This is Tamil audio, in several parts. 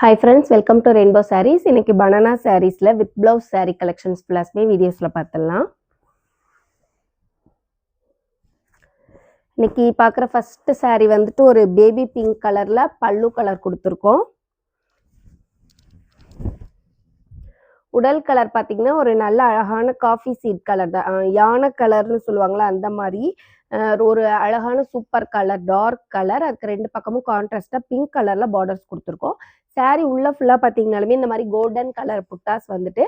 Hi friends, welcome to Rainbow Sarees. இன்னைக்கு banana sareesல with blouse saree collections plus வீடியோஸ்ல பார்த்தலாம். இன்னைக்கு பார்க்குற ஃபர்ஸ்ட் saree வந்துட்டு ஒரு பேபி பிங்க் கலர்ல பல்லு கலர் கொடுத்துருக்கோம். உடல் கலர் பார்த்தீங்கன்னா ஒரு நல்ல அழகான காஃபி சீட் கலர் தான். யானை கலர்னு சொல்லுவாங்களா அந்த மாதிரி ஒரு அழகான சூப்பர் கலர் டார்க் கலர். அதுக்கு ரெண்டு பக்கமும் கான்ட்ராஸ்டா பிங்க் கலர்ல பார்டர்ஸ் கொடுத்துருக்கோம். சாரி உள்ள ஃபுல்லா பார்த்தீங்கனாலுமே இந்த மாதிரி கோல்டன் கலர் புட்டாஸ் வந்துட்டு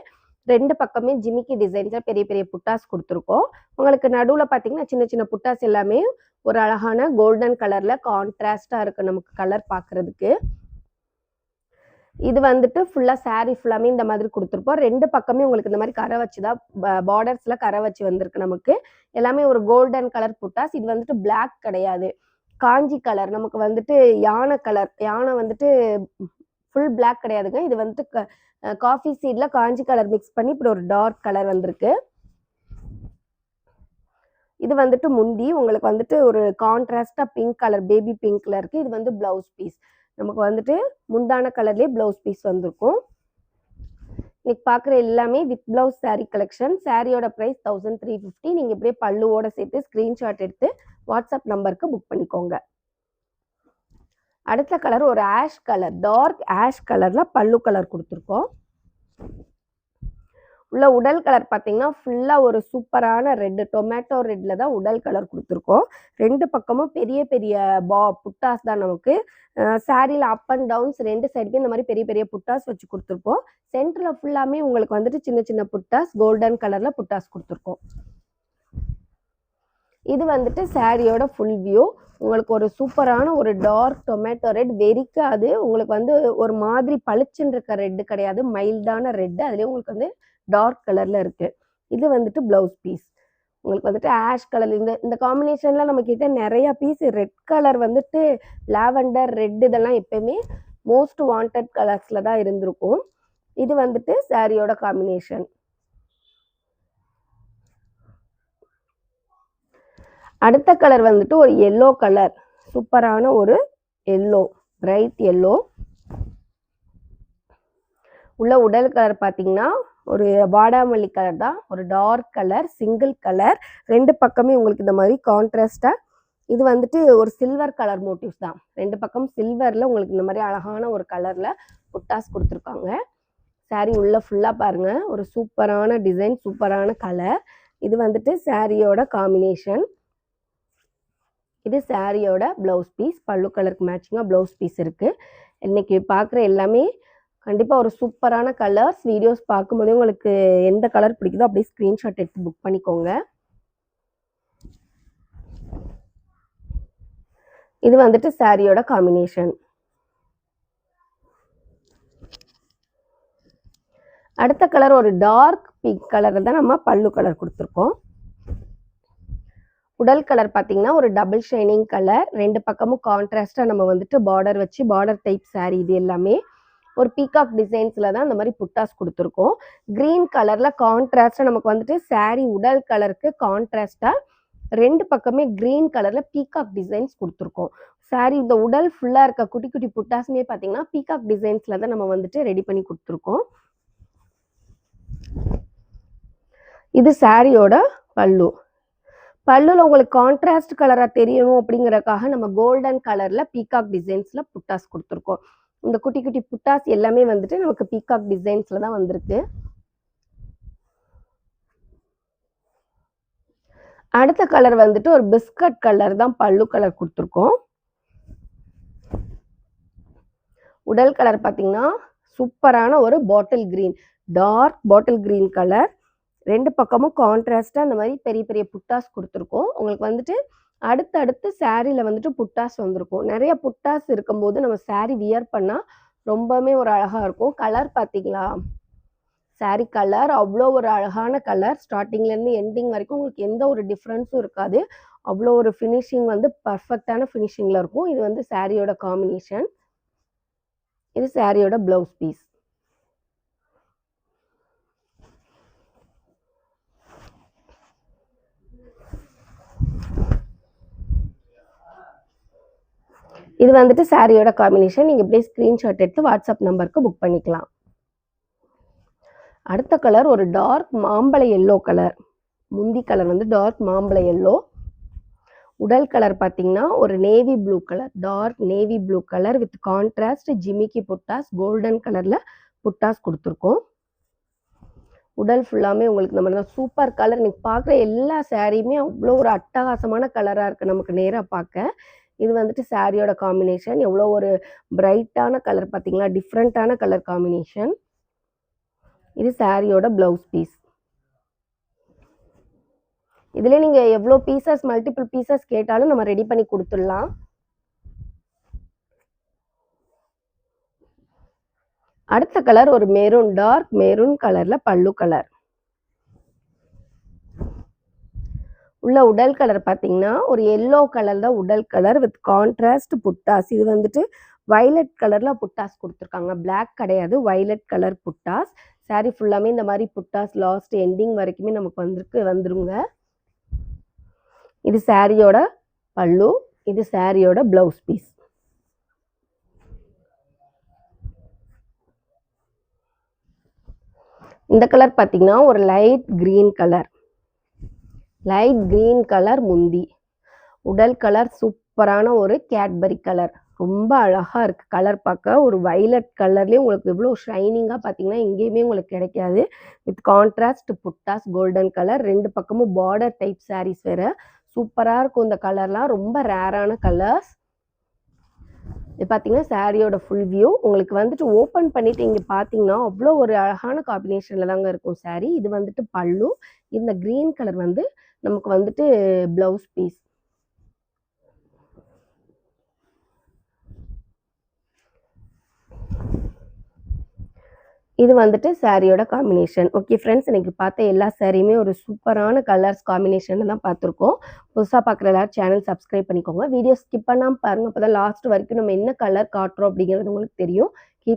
ரெண்டு பக்கமே ஜிமிக்கி டிசைன்ஸா பெரிய பெரிய புட்டாஸ் கொடுத்துருக்கோம். உங்களுக்கு நடுவில் பார்த்தீங்கன்னா சின்ன சின்ன புட்டாஸ் எல்லாமே ஒரு அழகான கோல்டன் கலர்ல கான்ட்ராஸ்டா இருக்கு நமக்கு கலர் பார்க்கறதுக்கு. இது வந்துட்டு ஃபுல்லா சாரி ஃபுல்லாமே இந்த மாதிரி கொடுத்துருப்போம். ரெண்டு பக்கமே உங்களுக்கு இந்த மாதிரி கரை வச்சு தான் பார்டர்ஸ்ல கரை வச்சு வந்திருக்கு நமக்கு. எல்லாமே ஒரு கோல்டன் கலர் புட்டாஸ். இது வந்துட்டு பிளாக் கிடையாது, காஞ்சி கலர். நமக்கு வந்துட்டு யானை கலர், யானை வந்துட்டு ஃபுல் பிளாக் கிடையாதுங்க. இது வந்துட்டு காஃபி சீட்ல காஞ்சி கலர் மிக்ஸ் பண்ணி இப்படி ஒரு டார்க் கலர் வந்திருக்கு. இது வந்துட்டு முந்தி உங்களுக்கு வந்துட்டு ஒரு கான்ட்ராஸ்டா பிங்க் கலர் பேபி பிங்க்ல இருக்கு. இது வந்து பிளவுஸ் பீஸ். நமக்கு வந்துட்டு முந்தான கலர்லேயே பிளவுஸ் பீஸ் வந்திருக்கும். இன்னைக்கு பார்க்குற எல்லாமே வித் பிளவுஸ் சாரீ கலெக்ஷன். சாரியோட ப்ரைஸ் 1350. நீங்கள் இப்படியே பல்லுவோட சேர்த்து ஸ்க்ரீன்ஷாட் எடுத்து வாட்ஸ்அப் நம்பருக்கு புக் பண்ணிக்கோங்க. அடுத்த கலர் ஒரு ஆஷ் கலர், டார்க் ஆஷ் கலரில் பல்லு கலர் கொடுத்துருக்கோம். உள்ள உடல் கலர் பார்த்தீங்கன்னா ஃபுல்லாக ஒரு சூப்பரான ரெட்டு, டொமேட்டோ ரெட்டில் தான் உடல் கலர் கொடுத்துருக்கோம். ரெண்டு பக்கமும் பெரிய பெரிய புட்டாஸ் தான் நமக்கு. சாரியில் அப் அண்ட் டவுன்ஸ் ரெண்டு சைடுமே இந்த மாதிரி பெரிய பெரிய புட்டாஸ் வச்சு கொடுத்துருப்போம். சென்டரில் ஃபுல்லாமே உங்களுக்கு வந்துட்டு சின்ன சின்ன புட்டாஸ் கோல்டன் கலரில் புட்டாஸ் கொடுத்துருக்கோம். இது வந்துட்டு சாரியோட ஃபுல் வியூ. உங்களுக்கு ஒரு சூப்பரான ஒரு டார்க் டொமேட்டோ ரெட், வெறிக்காது. உங்களுக்கு வந்து ஒரு மாதிரி பளிச்சுன்னு இருக்க ரெட்டு கிடையாது, மைல்டான ரெட்டு. அதுலேயே உங்களுக்கு வந்து டார்க் கலர்ல இருக்கு. இது வந்துட்டு பிளவுஸ் பீஸ். உங்களுக்கு வந்துட்டு ஆஷ் கலர் இந்த காம்பினேஷன்ல நம்ம கிட்ட நிறைய பீஸ். ரெட் கலர் வந்துட்டு லாவெண்டர் ரெட் இதெல்லாம் எப்பயுமே மோஸ்ட் வாண்டட் கலர்ஸ்ல தான் இருந்திருக்கும். இது வந்துட்டு சாரியோட காம்பினேஷன். அடுத்த கலர் வந்துட்டு ஒரு எல்லோ கலர், சூப்பரான ஒரு எல்லோ, பிரைட் எல்லோ. உள்ள உடல் கலர் பார்த்தீங்கன்னா ஒரு வாடாமல்லி கலர் தான், ஒரு டார்க் கலர் சிங்கிள் கலர். ரெண்டு பக்கமே உங்களுக்கு இந்த மாதிரி கான்ட்ராஸ்டா. இது வந்துட்டு ஒரு சில்வர் கலர் மோட்டிவ்ஸ் தான். ரெண்டு பக்கம் சில்வர்ல உங்களுக்கு இந்த மாதிரி அழகான ஒரு கலர்ல புட்டாஸ் கொடுத்துருக்காங்க. சாரி உள்ள ஃபுல்லா பாருங்க, ஒரு சூப்பரான டிசைன், சூப்பரான கலர். இது வந்துட்டு சாரியோட காம்பினேஷன். இது சாரியோட பிளவுஸ் பீஸ். பல்லு கலருக்கு மேட்சிங்காக பிளவுஸ் பீஸ் இருக்கு. இன்னைக்கு பார்க்குற எல்லாமே கண்டிப்பாக ஒரு சூப்பரான கலர்ஸ். வீடியோஸ் பார்க்கும்போதே உங்களுக்கு எந்த கலர் பிடிக்குதோ அப்படியே ஸ்க்ரீன்ஷாட் எடுத்து புக் பண்ணிக்கோங்க. இது வந்துட்டு சாரியோட காம்பினேஷன். அடுத்த கலர் ஒரு டார்க் பிங்க் கலர் தான் நம்ம பல்லு கலர் கொடுத்துருக்கோம். உடல் கலர் பார்த்தீங்கன்னா ஒரு டபுள் ஷைனிங் கலர். ரெண்டு பக்கமும் கான்ட்ராஸ்டாக நம்ம வந்துட்டு பார்டர் வச்சு பார்டர் டைப் சாரி. இது எல்லாமே ஒரு பீகாக் டிசைன்ஸில் தான் இந்த மாதிரி புட்டாஸ் கொடுத்துருக்கோம். க்ரீன் கலரில் கான்ட்ராஸ்டாக நமக்கு வந்துட்டு சாரி உடல் கலருக்கு கான்ட்ராஸ்டாக ரெண்டு பக்கமே க்ரீன் கலரில் பீகாக் டிசைன்ஸ் கொடுத்துருக்கோம். சாரி இந்த உடல் ஃபுல்லாக இருக்க குட்டி குட்டி புட்டாஸுமே பார்த்தீங்கன்னா பீகாக் டிசைன்ஸில் தான் நம்ம வந்துட்டு ரெடி பண்ணி கொடுத்துருக்கோம். இது சாரியோட பல்லு. பல்லுல உங்களுக்கு கான்ட்ராஸ்ட் கலரா தெரியணும் அப்படிங்கறதுக்காக நம்ம கோல்டன் கலர்ல பீகாக் டிசைன்ஸ்ல புட்டாஸ் கொடுத்துருக்கோம். இந்த குட்டி குட்டி புட்டாஸ் எல்லாமே வந்துட்டு நமக்கு பீகாக் டிசைன்ஸ்ல தான் வந்திருக்கு. அடுத்த கலர் வந்துட்டு ஒரு பிஸ்கட் கலர் தான் பல்லு கலர் கொடுத்துருக்கோம். உடல் கலர் பார்த்தீங்கன்னா சூப்பரான ஒரு bottle green, dark bottle green colour. ரெண்டு பக்கமும் கான்ட்ராஸ்டா இந்த மாதிரி பெரிய பெரிய புட்டாஸ் கொடுத்துருக்கோம். உங்களுக்கு வந்துட்டு அடுத்தடுத்து சாரியில வந்துட்டு புட்டாஸ் வந்திருக்கும். நிறைய புட்டாஸ் இருக்கும்போது நம்ம சாரி வியர் பண்ணா ரொம்பவுமே ஒரு அழகா இருக்கும். கலர் பார்த்தீங்களா, சாரி கலர் அவ்வளோ ஒரு அழகான கலர். ஸ்டார்டிங்ல இருந்து எண்டிங் வரைக்கும் உங்களுக்கு எந்த ஒரு டிஃப்ரென்ஸும் இருக்காது. அவ்வளோ ஒரு ஃபினிஷிங் வந்து பர்ஃபெக்டான ஃபினிஷிங்ல இருக்கும். இது வந்து சாரியோட காம்பினேஷன். இது சாரியோட பிளவுஸ் பீஸ். இது வந்துட்டு சாரியோட காம்பினேஷன். நீங்க இப்படியே ஸ்கிரீன்ஷாட் எடுத்து வாட்ஸ்அப் நம்பருக்கு புக் பண்ணிக்கலாம். அடுத்த கலர் ஒரு டார்க் மாம்பழ எல்லோ கலர். முந்தி கலர் வந்து டார்க் மாம்பழ எல்லோ. உடல் கலர் பார்த்தீங்கன்னா ஒரு navy blue colour, dark navy blue colour with contrast ஜிமிக்கி புட்டாஸ், கோல்டன் கலர்ல புட்டாஸ் கொடுத்துருக்கோம். உடல் ஃபுல்லாமே உங்களுக்கு இந்த மாதிரி தான் சூப்பர் கலர். இன்னைக்கு பார்க்குற எல்லா சாரியுமே அவ்வளோ ஒரு அட்டகாசமான கலராக இருக்குது நமக்கு நேராக பார்க்க. இது வந்துட்டு சாரியோட காம்பினேஷன். எவ்வளோ ஒரு பிரைட்டான கலர் பார்த்தீங்களா, டிஃப்ரெண்ட்டான கலர் காம்பினேஷன். இது சாரியோட ப்ளவுஸ் பீஸ். இதில் நீங்கள் எவ்வளோ பீசஸ் மல்டிபிள் பீசஸ் கேட்டாலும் நம்ம ரெடி பண்ணி கொடுத்துடலாம். அடுத்த கலர் ஒரு மெரூன், டார்க் மெரூன் கலர்ல பல்லு கலர். உள்ள உடல் கலர் பார்த்தீங்கன்னா ஒரு எல்லோ கலர் தான் உடல் கலர் வித் கான்ட்ராஸ்ட் புட்டாஸ். இது வந்துட்டு வயலட் கலர்ல புட்டாஸ் கொடுத்துருக்காங்க, பிளாக் கிடையாது, வயலட் கலர் புட்டாஸ். சாரி ஃபுல்லாமே இந்த மாதிரி புட்டாஸ் லாஸ்ட் எண்டிங் வரைக்குமே நமக்கு வந்துருங்க. இது சாரியோட பல்லு, இது சாரியோட பிளவுஸ் பீஸ். இந்த கலர் பார்த்தீங்கன்னா ஒரு light green colour, light green colour முந்தி. உடல் கலர் சூப்பரான ஒரு கேட்பரி கலர், ரொம்ப அழகா இருக்கு கலர் பார்க்க. ஒரு வயலட் கலர்லேயே உங்களுக்கு எவ்வளோ ஷைனிங்காக பார்த்தீங்கன்னா எங்கேயுமே உங்களுக்கு கிடைக்காது. With contrast buttas, golden colour. ரெண்டு பக்கமும் பார்டர் டைப் சாரீஸ் வேற. சூப்பராக இருக்கும் இந்த கலர்லாம், ரொம்ப ரேரான கலர்ஸ். இது பார்த்தீங்கன்னா சாரியோட ஃபுல் வியூ. உங்களுக்கு வந்துட்டு ஓப்பன் பண்ணிட்டு இங்கே பார்த்தீங்கன்னா அவ்வளோ ஒரு அழகான காம்பினேஷனில் தாங்க இருக்கும் சாரி. இது வந்துட்டு பல்லு. இந்த க்ரீன் கலர் வந்து நமக்கு வந்துட்டு ப்ளவுஸ் பீஸ். இது வந்துட்டு சாரியோட காம்பினேஷன். ஓகே ஃப்ரெண்ட்ஸ், இன்னைக்கு பார்த்த எல்லா சாரியுமே ஒரு சூப்பரான கலர்ஸ் காம்பினேஷன் தான் பார்த்துருக்கோம். புதுசாக பார்க்குற எல்லாரும் சேனல் சப்ஸ்கிரைப் பண்ணிக்கோங்க. வீடியோ ஸ்கிப் பண்ணாமல் பாருங்கள், அப்போ தான் லாஸ்ட் வரைக்கும் நம்ம என்ன கலர் காட்டுறோம் அப்படிங்கிறது உங்களுக்கு தெரியும்.